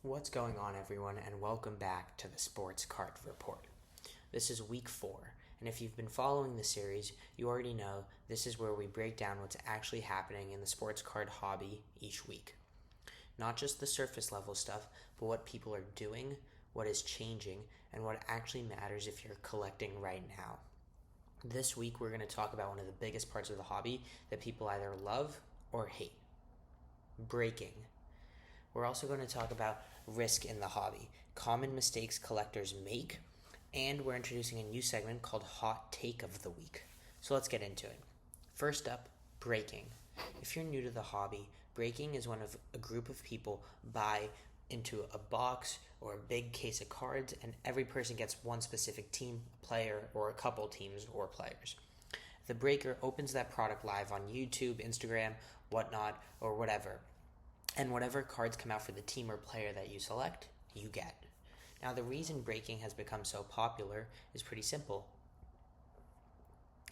What's going on, everyone, and welcome back to the Sports Card Report. This is week 4, and if you've been following the series, you already know this is where we break down what's actually happening in the sports card hobby each week. Not just the surface level stuff, but what people are doing, what is changing, and what actually matters if you're collecting right now. This week, we're going to talk about one of the biggest parts of the hobby that people either love or hate: breaking. We're also going to talk about risk in the hobby, common mistakes collectors make, and we're introducing a new segment called Hot Take of the Week. So let's get into it. First up, breaking. If you're new to the hobby, breaking is when a group of people buy into a box or a big case of cards, and every person gets one specific team, player, or a couple teams or players. The breaker opens that product live on YouTube, Instagram, whatnot, or whatever. And whatever cards come out for the team or player that you select, you get. Now, the reason breaking has become so popular is pretty simple.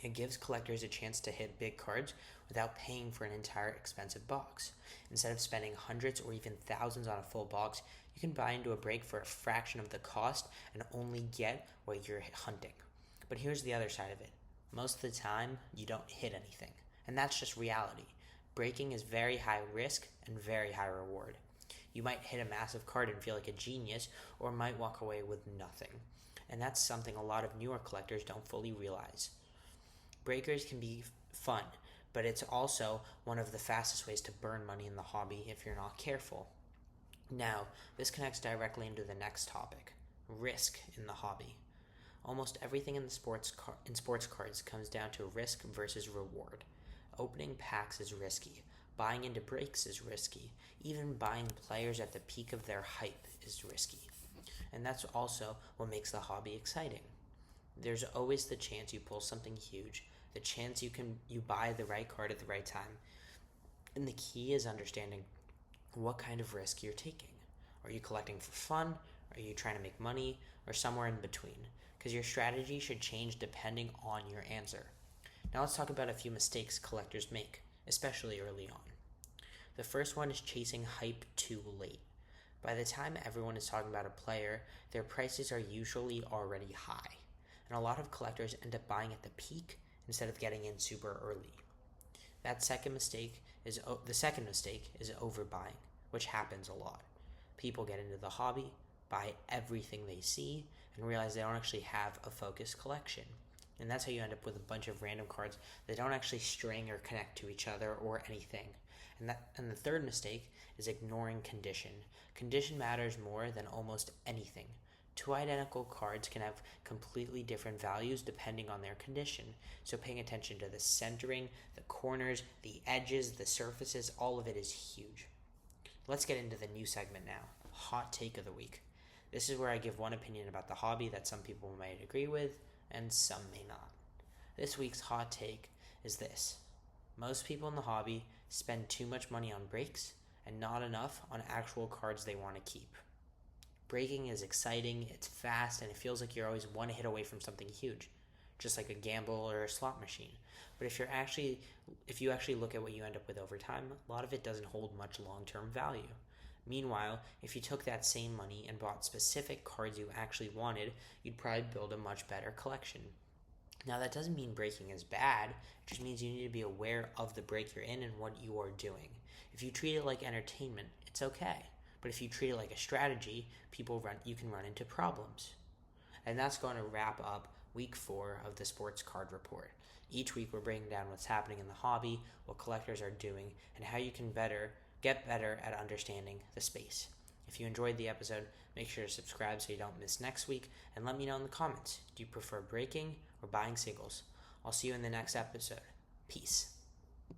It gives collectors a chance to hit big cards without paying for an entire expensive box. Instead of spending hundreds or even thousands on a full box, you can buy into a break for a fraction of the cost and only get what you're hunting. But here's the other side of it. Most of the time, you don't hit anything. And that's just reality. Breaking is very high risk and very high reward. You might hit a massive card and feel like a genius, or might walk away with nothing. And that's something a lot of newer collectors don't fully realize. Breakers can be fun, but it's also one of the fastest ways to burn money in the hobby if you're not careful. Now, this connects directly into the next topic: risk in the hobby. Almost everything in sports cards comes down to risk versus reward. Opening packs is risky. Buying into breaks is risky. Even buying players at the peak of their hype is risky. And that's also what makes the hobby exciting. There's always the chance you pull something huge, the chance you buy the right card at the right time. And the key is understanding what kind of risk you're taking. Are you collecting for fun? Are you trying to make money? Or somewhere in between? Because your strategy should change depending on your answer. Now let's talk about a few mistakes collectors make, especially early on. The first one is chasing hype too late. By the time everyone is talking about a player, their prices are usually already high, and a lot of collectors end up buying at the peak instead of getting in super early. The second mistake is overbuying, which happens a lot. People get into the hobby, buy everything they see, and realize they don't actually have a focused collection. And that's how you end up with a bunch of random cards that don't actually string or connect to each other or anything. And the third mistake is ignoring condition. Condition matters more than almost anything. Two identical cards can have completely different values depending on their condition. So paying attention to the centering, the corners, the edges, the surfaces, all of it is huge. Let's get into the new segment now. Hot Take of the Week. This is where I give one opinion about the hobby that some people might agree with, and some may not. This week's hot take is this: most people in the hobby spend too much money on breaks and not enough on actual cards they want to keep. Breaking is exciting, it's fast, and it feels like you're always one hit away from something huge, just like a gamble or a slot machine. But if you actually look at what you end up with over time, a lot of it doesn't hold much long-term value. Meanwhile, if you took that same money and bought specific cards you actually wanted, you'd probably build a much better collection. Now, that doesn't mean breaking is bad. It just means you need to be aware of the break you're in and what you are doing. If you treat it like entertainment, it's okay. But if you treat it like a strategy, you can run into problems. And that's going to wrap up week 4 of the Sports Card Report. Each week we're breaking down what's happening in the hobby, what collectors are doing, and how you can get better at understanding the space. If you enjoyed the episode, make sure to subscribe so you don't miss next week, and let me know in the comments. Do you prefer breaking or buying singles? I'll see you in the next episode. Peace.